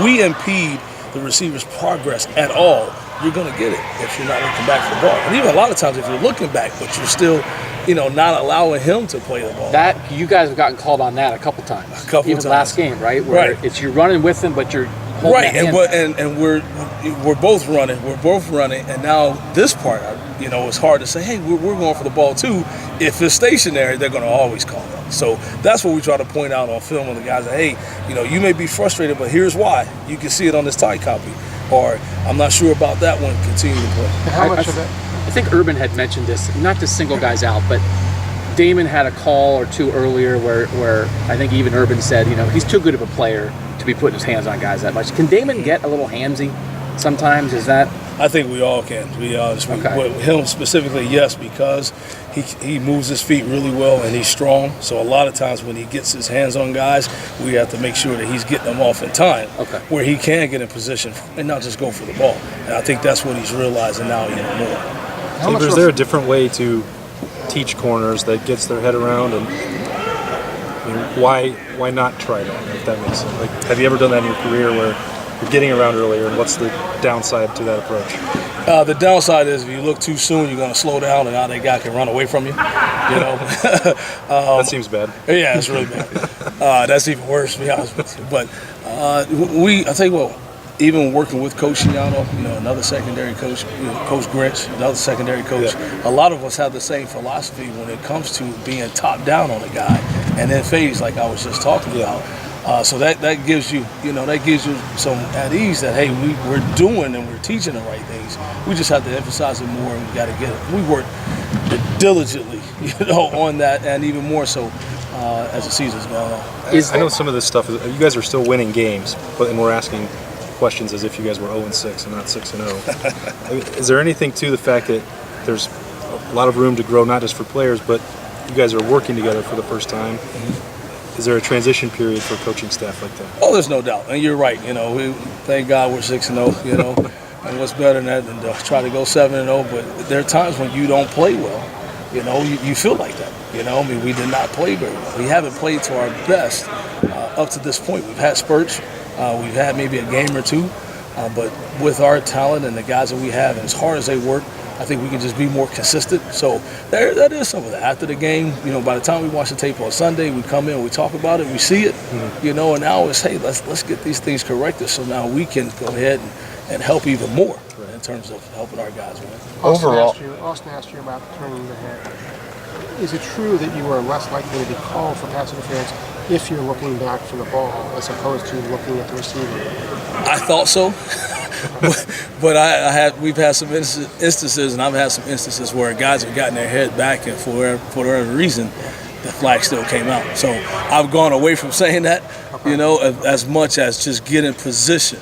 we impede the receiver's progress at all, you're going to get it if you're not looking back for the ball. And even a lot of times if you're looking back, but you're still, not allowing him to play the ball. That you guys have gotten called on that a couple times. Even last game, right? Where it's you're running with him, but you're holding and we're both running. We're both running, and now this part, it's hard to say, hey, we're going for the ball too. If it's stationary, they're going to always call it. So that's what we try to point out on film with the guys. That, hey, you may be frustrated, but here's why. You can see it on this tight copy. Or I'm not sure about that one. Continue to play. How much of it? I think Urban had mentioned this, not to single guys out, but Damon had a call or two earlier where I think even Urban said, he's too good of a player to be putting his hands on guys that much. Can Damon get a little handsy sometimes? Is that? I think we all can, to be honest. Okay. Him specifically, yes, because he moves his feet really well and he's strong. So a lot of times when he gets his hands on guys, we have to make sure that he's getting them off in time, where he can get in position and not just go for the ball. And I think that's what he's realizing now even more. So is there a different way to teach corners that gets their head around, and why not try that, if that makes sense? Like, have you ever done that in your career where you're getting around earlier, and what's the downside to that approach? The downside is if you look too soon, you're going to slow down, and now that guy can run away from you. That seems bad. Yeah, it's really bad. That's even worse, to be honest with you. But I tell you what, even working with Coach Shiano, another secondary coach, Coach Grinch, another secondary coach, a lot of us have the same philosophy when it comes to being top down on a guy and then phase, like I was just talking about. So that gives you, that gives you some at ease that, hey, we're doing and we're teaching the right things. We just have to emphasize it more, and we got to get it. We work diligently, on that, and even more so as the season's going on. I know some of this stuff, you guys are still winning games, and we're asking questions as if you guys were 0-6 and not 6-0. Is there anything to the fact that there's a lot of room to grow, not just for players, but you guys are working together for the first time? Is there a transition period for coaching staff like that? Oh, there's no doubt, and you're right. Thank God we're 6-0. And what's better than that than to try to go 7-0? But there are times when you don't play well. You feel like that. We did not play very well. We haven't played to our best up to this point. We've had spurts. We've had maybe a game or two, but with our talent and the guys that we have, and as hard as they work, I think we can just be more consistent. So that is some of that. After the game, by the time we watch the tape on Sunday, we come in, we talk about it, we see it, and now it's, hey, let's get these things corrected so now we can go ahead and help even more in terms of helping our guys win. Austin asked you about turning the head. Is it true that you are less likely to be called for pass interference if you're looking back for the ball as opposed to looking at the receiver? I thought so, but we've had some instances, and I've had some instances where guys have gotten their head back, and for whatever reason, the flag still came out. So I've gone away from saying that, as much as just get in position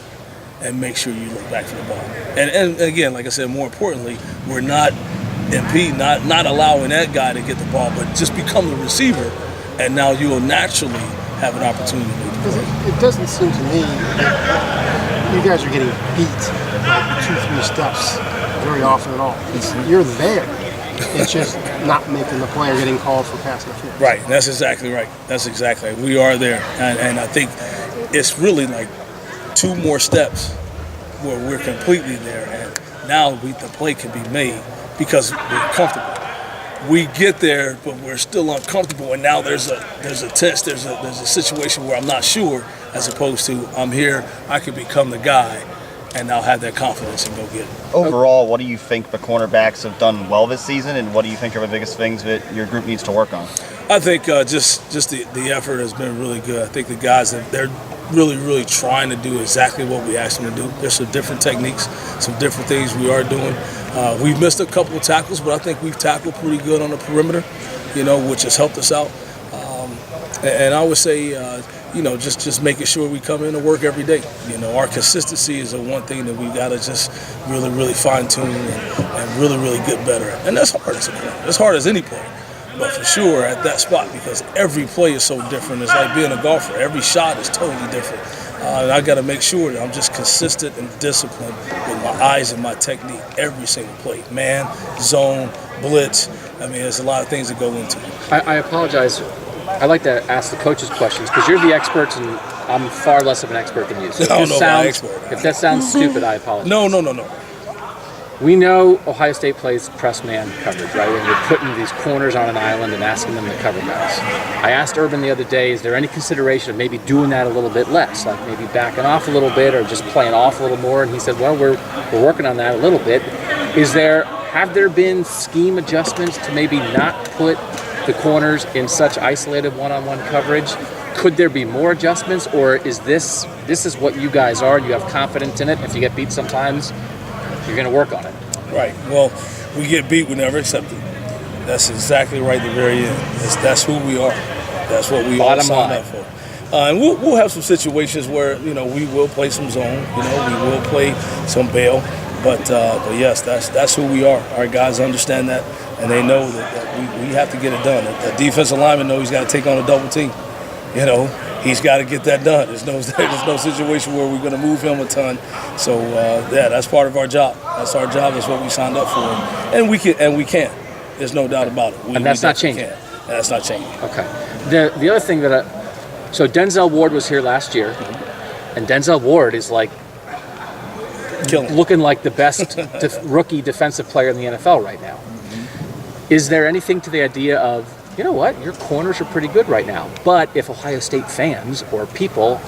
and make sure you look back for the ball. And again, like I said, more importantly, we're not impeding, not allowing that guy to get the ball, but just become the receiver, and now you will naturally have an opportunity to make the play. It doesn't seem to me that you guys are getting beat like 2-3 steps very often at all. You're there. It's just not making the play or getting called for pass interference. Right, that's exactly right. We are there, and I think it's really like 2 more steps where we're completely there, and now the play can be made because we're comfortable. We get there, but we're still uncomfortable, and now there's a test, there's a situation where I'm not sure, as opposed to I'm here, I can become the guy, and now have that confidence and go get it. Overall, what do you think the cornerbacks have done well this season, and what do you think are the biggest things that your group needs to work on? I think just the effort has been really good. I think the guys, they're really trying to do exactly what we asked them to do. There's some different techniques, some different things we are doing. We've missed a couple of tackles, but I think we've tackled pretty good on the perimeter, which has helped us out. And I would say, just making sure we come in and work every day. Our consistency is the one thing that we've got to just really fine-tune and really get better at. And that's hard as a player. It's hard as any player. But for sure at that spot, because every play is so different. It's like being a golfer. Every shot is totally different. And I got to make sure that I'm just consistent and disciplined with my eyes and my technique every single play. Man, zone, blitz. There's a lot of things that go into it. I apologize. I like to ask the coaches questions because you're the experts and I'm far less of an expert than you. So I don't know about expert. if that sounds stupid, I apologize. No. We know Ohio State plays press man coverage, right? And you're putting these corners on an island and asking them to cover guys. I asked Urban the other day, is there any consideration of maybe doing that a little bit less, like maybe backing off a little bit or just playing off a little more? And he said, well, we're working on that a little bit. Have there been scheme adjustments to maybe not put the corners in such isolated one-on-one coverage? Could there be more adjustments, or is this is what you guys are? You have confidence in it. If you get beat sometimes, you're going to work on it. Right. Well, we get beat, we never accept it. That's exactly right at the very end. That's who we are. That's what we all signed up for. And we'll have some situations where, we will play some zone. We will play some bail. But yes, that's who we are. Our guys understand that, and they know that we have to get it done. The defensive lineman knows he's got to take on a double team. He's got to get that done. There's no situation where we're going to move him a ton. So that's part of our job. That's our job. That's what we signed up for, and we can. There's no doubt about it. And that's not changing. That's not changing. Okay. The other thing so Denzel Ward was here last year, and Denzel Ward is like looking like the best rookie defensive player in the NFL right now. Is there anything to the idea of, you know what, your corners are pretty good right now, but if Ohio State fans or people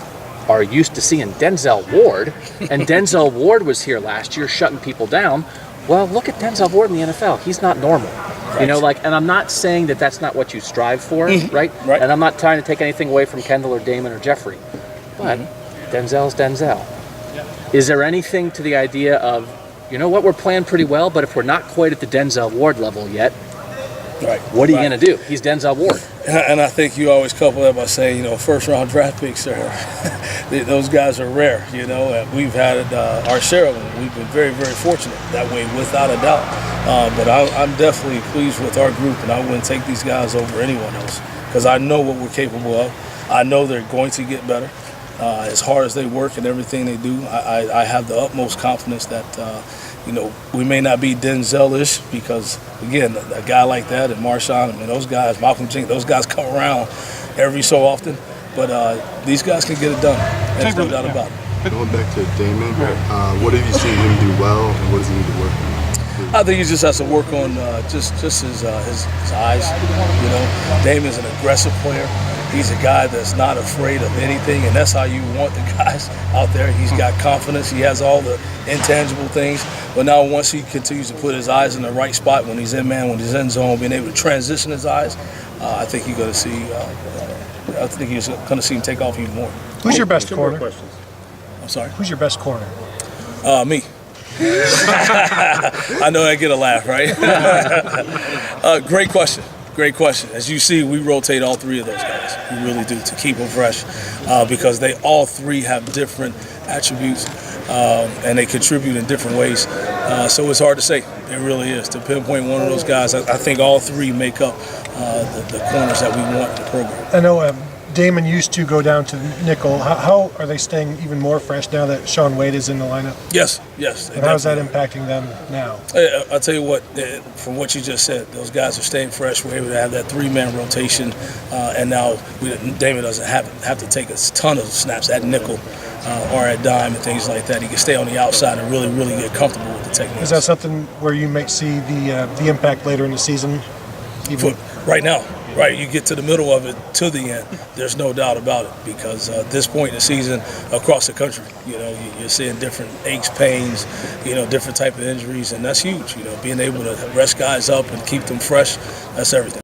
are used to seeing Denzel Ward, and Denzel Ward was here last year shutting people down, well, look at Denzel Ward in the NFL. He's not normal. Right. And I'm not saying that that's not what you strive for, right? Right. And I'm not trying to take anything away from Kendall or Damon or Jeffrey, but Denzel's Denzel. Is there anything to the idea of, you know what, we're playing pretty well, but if we're not quite at the Denzel Ward level yet, what are you going to do? He's Denzel Ward. And I think you always couple that by saying, first-round draft picks those guys are rare, and we've had our share of them. We've been very, very fortunate that way, without a doubt. But I'm definitely pleased with our group, and I wouldn't take these guys over anyone else because I know what we're capable of. I know they're going to get better. As hard as they work and everything they do, I have the utmost confidence that, we may not be Denzel-ish because, again, a guy like that and Marshawn, those guys, Malcolm Jenkins, those guys come around every so often. But these guys can get it done. There's no doubt about it. Going back to Damon, what have you seen him do well, and what does he need to work on? I think he just has to work on just his eyes. Damon's an aggressive player. He's a guy that's not afraid of anything, and that's how you want the guys out there. He's got confidence. He has all the intangible things. But now once he continues to put his eyes in the right spot when he's in man, when he's in zone, being able to transition his eyes, I think you're going to see. I think you're going to see him take off even more. Who's your best corner? I'm sorry. Who's your best corner? Me. I know I get a laugh, right? Great question. Great question. As you see, we rotate all three of those guys. We really do, to keep them fresh because they all three have different attributes and they contribute in different ways. So it's hard to say. It really is. To pinpoint one of those guys, I think all three make up the corners that we want in the program. I know Damon used to go down to nickel. How are they staying even more fresh now that Shaun Wade is in the lineup? Yes. And how is that impacting them now? I'll tell you what, from what you just said, those guys are staying fresh. We're able to have that three-man rotation, and now Damon doesn't have to take a ton of snaps at nickel or at dime and things like that. He can stay on the outside and really, really get comfortable with the technique. Is that something where you might see the impact later in the season? Right now. Right, you get to the middle of it to the end. There's no doubt about it because at this point in the season, across the country, you're seeing different aches, pains, different type of injuries, and that's huge. Being able to rest guys up and keep them fresh, that's everything.